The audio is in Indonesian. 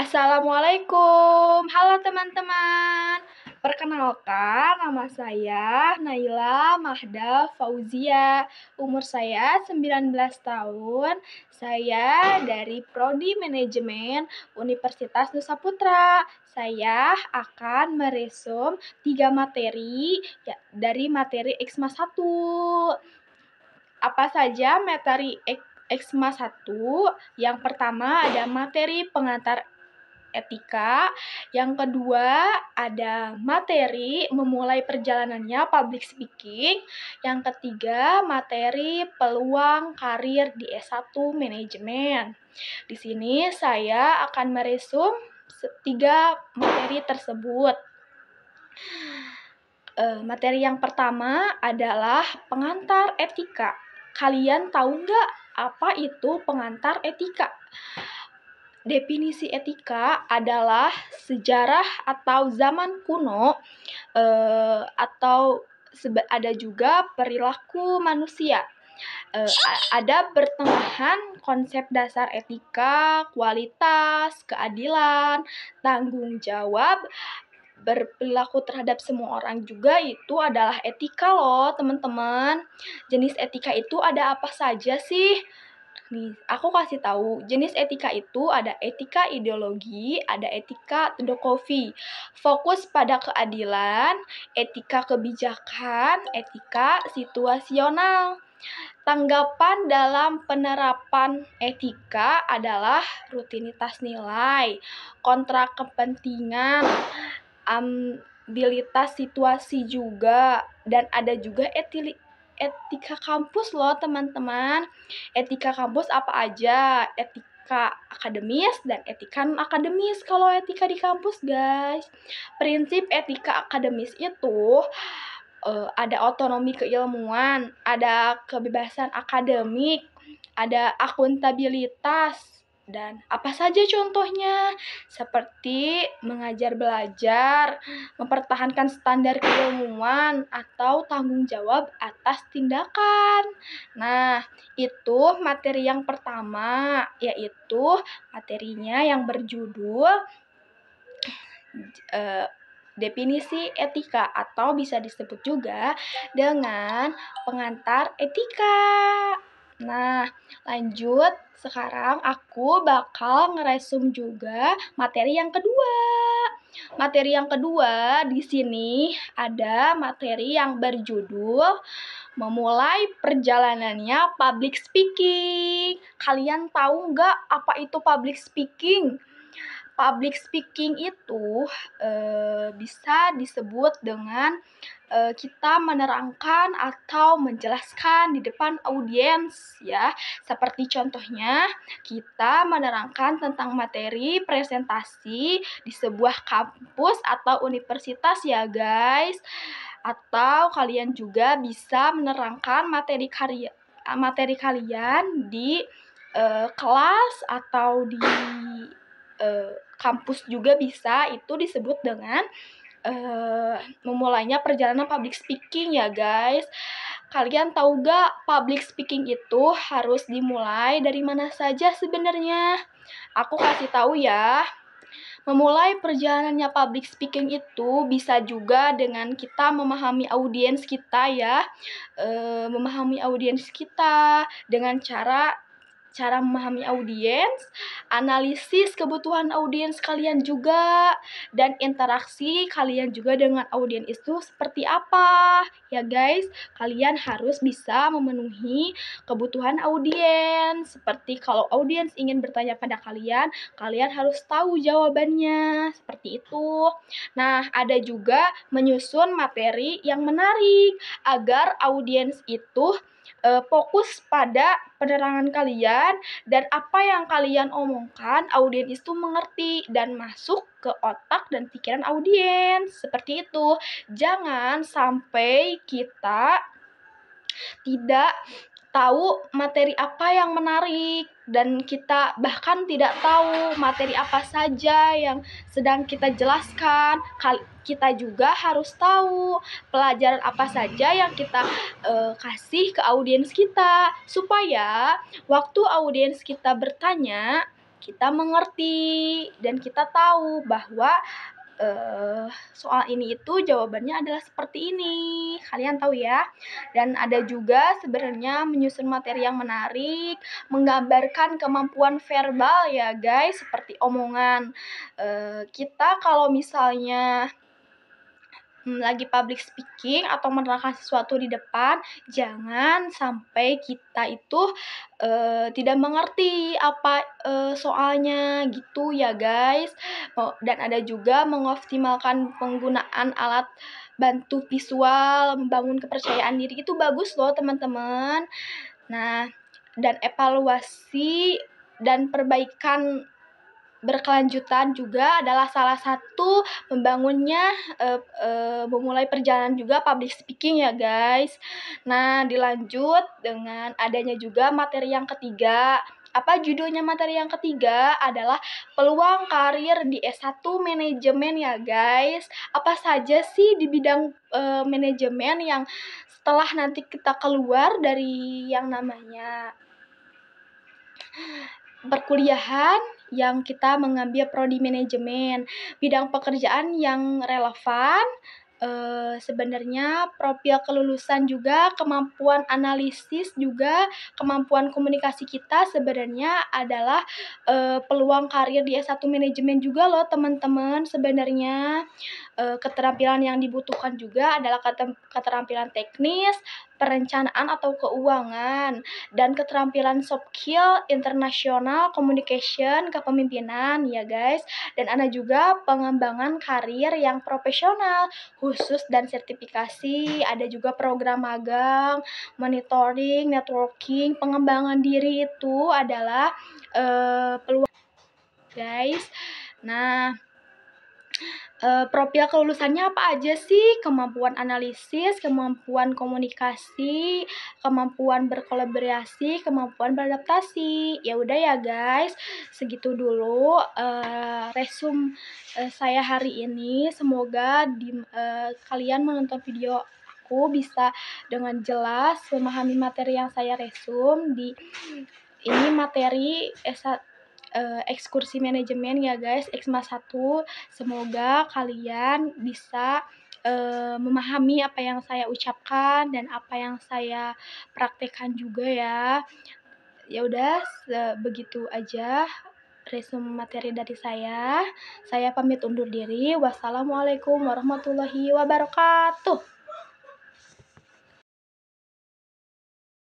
Assalamualaikum, halo teman-teman. Perkenalkan, nama saya Naila Mahda Fauzia. Umur saya 19 tahun. Saya dari Prodi Manajemen Universitas Nusa Putra. Saya akan meresum 3 materi dari materi XMA 1. Apa saja materi XMA 1? Yang pertama ada materi pengantar etika, yang kedua ada materi memulai perjalanannya public speaking, yang ketiga materi peluang karir di S1 manajemen. Di sini saya akan meresum 3 materi tersebut. Materi yang pertama adalah pengantar etika. Kalian tahu nggak apa itu pengantar etika? Definisi etika adalah sejarah atau zaman kuno, atau ada juga perilaku manusia. Ada pertengahan konsep dasar etika, kualitas, keadilan, tanggung jawab, berperilaku terhadap semua orang juga itu adalah etika loh teman-teman. Jenis etika itu ada apa saja sih? Nih, aku kasih tahu. Jenis etika itu ada etika ideologi, ada etika teodokofi. Fokus pada keadilan, etika kebijakan, etika situasional. Tanggapan dalam penerapan etika adalah rutinitas nilai, kontrak kepentingan, ambilitas situasi juga, dan ada juga etika kampus loh teman-teman. Etika kampus apa aja? Etika akademis dan etika non-akademis kalau etika di kampus, guys. Prinsip etika akademis itu ada otonomi keilmuan, ada kebebasan akademik, ada akuntabilitas, dan apa saja contohnya? Seperti mengajar belajar, mempertahankan standar keilmuan, atau tanggung jawab atas tindakan. Nah, itu materi yang pertama, yaitu materinya yang berjudul definisi etika, atau bisa disebut juga dengan pengantar etika. Nah, lanjut. Sekarang aku bakal ngeresum juga materi yang kedua. Materi yang kedua di sini ada materi yang berjudul memulai perjalanannya public speaking. Kalian tahu nggak apa itu public speaking? Public speaking itu bisa disebut dengan kita menerangkan atau menjelaskan di depan audiens ya. Seperti contohnya kita menerangkan tentang materi presentasi di sebuah kampus atau universitas ya guys. Atau kalian juga bisa menerangkan materi kalian di kelas atau di kampus juga bisa. Itu disebut dengan memulainya perjalanan public speaking ya guys. Kalian tahu gak public speaking itu harus dimulai dari mana saja sebenarnya? Aku kasih tahu ya. Memulai perjalanannya public speaking itu bisa juga dengan kita memahami audiens kita ya. Memahami audiens kita dengan cara memahami audiens, analisis kebutuhan audiens kalian juga, dan interaksi kalian juga dengan audiens itu seperti apa. Ya guys, kalian harus bisa memenuhi kebutuhan audiens. Seperti kalau audiens ingin bertanya pada kalian, kalian harus tahu jawabannya. Seperti itu. Nah, ada juga menyusun materi yang menarik agar audiens itu fokus pada penerangan kalian, dan apa yang kalian omongkan audiens itu mengerti dan masuk ke otak dan pikiran audiens. Seperti itu. Jangan sampai kita tidak tahu materi apa yang menarik dan kita bahkan tidak tahu materi apa saja yang sedang kita jelaskan. Kita juga harus tahu pelajaran apa saja yang kita kasih ke audiens kita, supaya waktu audiens kita bertanya, kita mengerti dan kita tahu bahwa soal ini itu jawabannya adalah seperti ini. Kalian tahu ya. Dan ada juga sebenarnya menyusun materi yang menarik, menggambarkan kemampuan verbal ya guys, seperti omongan. Kita kalau misalnya lagi public speaking atau menerangkan sesuatu di depan, jangan sampai kita itu tidak mengerti apa soalnya gitu ya guys. Dan ada juga mengoptimalkan penggunaan alat bantu visual, membangun kepercayaan diri itu bagus loh teman-teman. Nah, dan evaluasi dan perbaikan berkelanjutan juga adalah salah satu membangunnya memulai perjalanan juga public speaking ya guys. Nah, dilanjut dengan adanya juga materi yang ketiga. Apa judulnya materi yang ketiga? Adalah peluang karir di S1 manajemen ya guys. Apa saja sih di bidang manajemen yang setelah nanti kita keluar dari yang namanya perkuliahan yang kita mengambil prodi manajemen, bidang pekerjaan yang relevan, sebenarnya profil kelulusan juga, kemampuan analisis juga, kemampuan komunikasi kita sebenarnya adalah peluang karir di S1 manajemen juga loh teman-teman sebenarnya. Keterampilan yang dibutuhkan juga adalah keterampilan teknis, perencanaan atau keuangan, dan keterampilan soft skill, internasional, communication, kepemimpinan ya guys. Dan ada juga pengembangan karir yang profesional, khusus dan sertifikasi, ada juga program magang, monitoring, networking, pengembangan diri itu adalah peluang guys. Nah, profil kelulusannya apa aja sih? Kemampuan analisis, kemampuan komunikasi, kemampuan berkolaborasi, kemampuan beradaptasi. Ya udah ya guys, segitu dulu resume saya hari ini. Semoga kalian menonton video aku bisa dengan jelas memahami materi yang saya resume di ini materi ekskursi manajemen ya guys, Xma 1. Semoga kalian bisa memahami apa yang saya ucapkan dan apa yang saya praktekkan juga ya. Ya udah, begitu aja resume materi dari saya. Saya pamit undur diri. Wassalamualaikum warahmatullahi wabarakatuh.